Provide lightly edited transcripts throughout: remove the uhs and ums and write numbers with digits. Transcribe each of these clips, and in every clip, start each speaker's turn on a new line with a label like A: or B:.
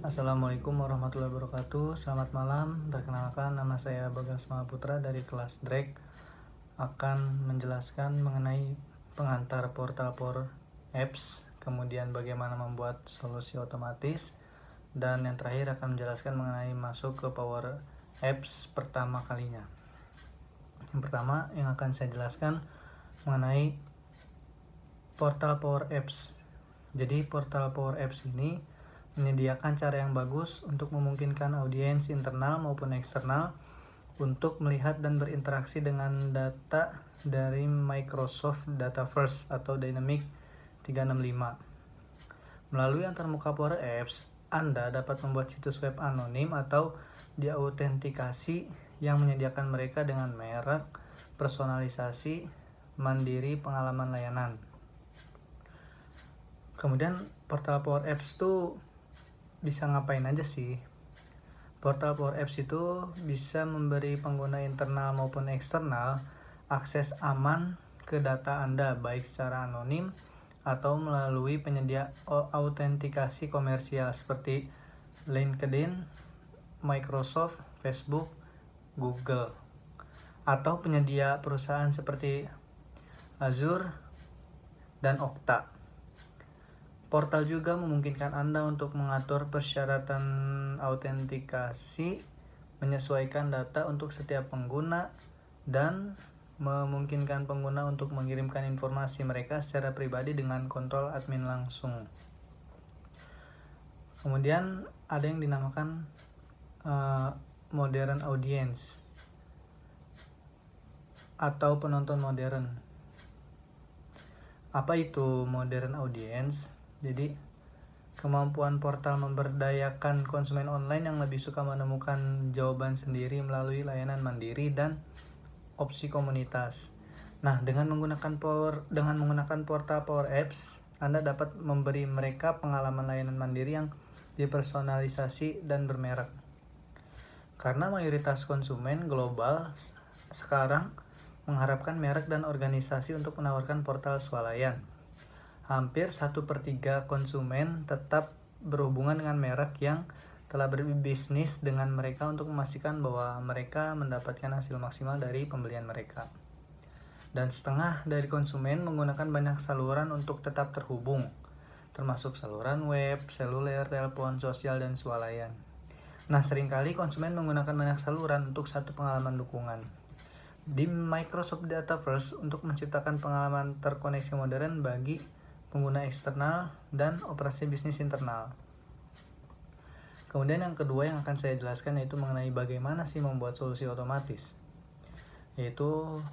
A: Assalamualaikum warahmatullahi wabarakatuh. Selamat malam. Perkenalkan, nama saya Bagas Mahaputra dari kelas Drake. Akan menjelaskan mengenai pengantar portal Power Apps, kemudian bagaimana membuat solusi otomatis, dan yang terakhir akan menjelaskan mengenai masuk ke Power Apps pertama kalinya. Yang pertama yang akan saya jelaskan mengenai portal Power Apps. Jadi portal Power Apps ini menyediakan cara yang bagus untuk memungkinkan audiens internal maupun eksternal untuk melihat dan berinteraksi dengan data dari Microsoft Dataverse atau Dynamics 365. Melalui antarmuka Power Apps, Anda dapat membuat situs web anonim atau diautentikasi yang menyediakan mereka dengan merek, personalisasi, mandiri, pengalaman layanan. Kemudian portal Power Apps itu bisa ngapain aja sih? Portal Power Apps itu bisa memberi pengguna internal maupun eksternal akses aman ke data Anda, baik secara anonim atau melalui penyedia autentikasi komersial seperti LinkedIn, Microsoft, Facebook, Google, atau penyedia perusahaan seperti Azure dan Okta. Portal juga memungkinkan Anda untuk mengatur persyaratan autentikasi, menyesuaikan data untuk setiap pengguna, dan memungkinkan pengguna untuk mengirimkan informasi mereka secara pribadi dengan kontrol admin langsung. Kemudian ada yang dinamakan modern audience atau penonton modern. Apa itu modern audience? Jadi, kemampuan portal memberdayakan konsumen online yang lebih suka menemukan jawaban sendiri melalui layanan mandiri dan opsi komunitas. Nah, dengan menggunakan portal Power Apps, Anda dapat memberi mereka pengalaman layanan mandiri yang dipersonalisasi dan bermerek. Karena mayoritas konsumen global sekarang mengharapkan merek dan organisasi untuk menawarkan portal swalayan. Hampir 1/3 konsumen tetap berhubungan dengan merek yang telah berbisnis dengan mereka untuk memastikan bahwa mereka mendapatkan hasil maksimal dari pembelian mereka. Dan setengah dari konsumen menggunakan banyak saluran untuk tetap terhubung, termasuk saluran web, seluler, telepon, sosial, dan swalayan. Nah, seringkali konsumen menggunakan banyak saluran untuk satu pengalaman dukungan. Di Microsoft Dataverse untuk menciptakan pengalaman terkoneksi modern bagi pengguna eksternal dan operasi bisnis internal. Kemudian yang kedua yang akan saya jelaskan yaitu mengenai bagaimana sih membuat solusi otomatis. Yaitu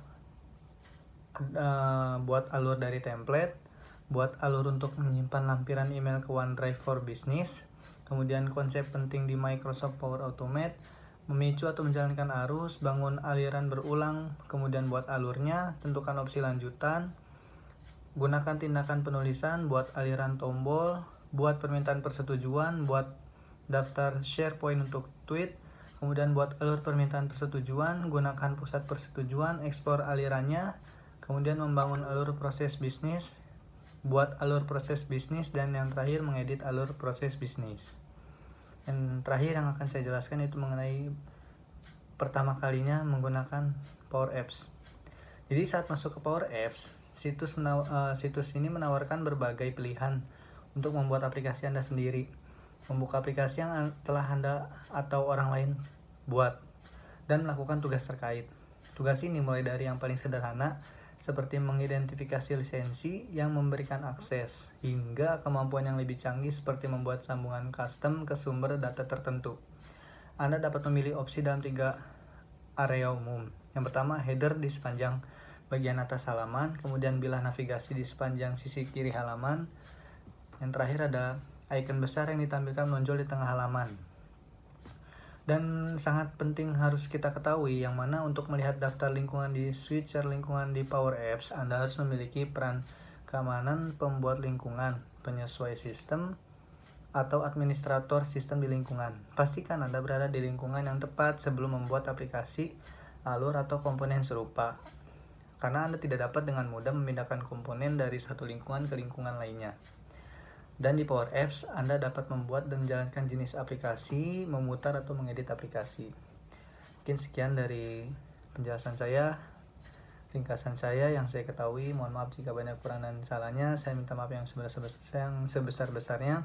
A: buat alur dari template, buat alur untuk menyimpan lampiran email ke OneDrive for Business, kemudian konsep penting di Microsoft Power Automate, memicu atau menjalankan arus, bangun aliran berulang, kemudian buat alurnya, tentukan opsi lanjutan, gunakan tindakan penulisan, buat aliran tombol, buat permintaan persetujuan, buat daftar SharePoint untuk tweet, kemudian buat alur permintaan persetujuan, gunakan pusat persetujuan, ekspor alirannya, kemudian membangun alur proses bisnis, buat alur proses bisnis, dan yang terakhir mengedit alur proses bisnis. Yang terakhir yang akan saya jelaskan itu mengenai pertama kalinya menggunakan Power Apps. Jadi saat masuk ke Power Apps, situs ini menawarkan berbagai pilihan untuk membuat aplikasi Anda sendiri, membuka aplikasi yang telah Anda atau orang lain buat, dan melakukan tugas terkait. Tugas ini mulai dari yang paling sederhana, seperti mengidentifikasi lisensi yang memberikan akses, hingga kemampuan yang lebih canggih seperti membuat sambungan custom ke sumber data tertentu. Anda dapat memilih opsi dalam 3 area umum. Yang pertama, header di sepanjang bagian atas halaman, kemudian bilah navigasi di sepanjang sisi kiri halaman. Yang terakhir ada icon besar yang ditampilkan menonjol di tengah halaman. Dan sangat penting harus kita ketahui yang mana untuk melihat daftar lingkungan di switcher lingkungan di Power Apps, Anda harus memiliki peran keamanan pembuat lingkungan, penyesuai sistem, atau administrator sistem di lingkungan. Pastikan Anda berada di lingkungan yang tepat sebelum membuat aplikasi, alur, atau komponen serupa. Karena Anda tidak dapat dengan mudah memindahkan komponen dari satu lingkungan ke lingkungan lainnya. Dan di Power Apps, Anda dapat membuat dan menjalankan jenis aplikasi, memutar atau mengedit aplikasi. Mungkin sekian dari penjelasan saya, ringkasan saya yang saya ketahui. Mohon maaf jika banyak kurang dan salahnya. Saya minta maaf yang sebesar-besarnya.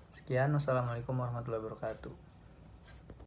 A: Sekian, wassalamualaikum warahmatullahi wabarakatuh.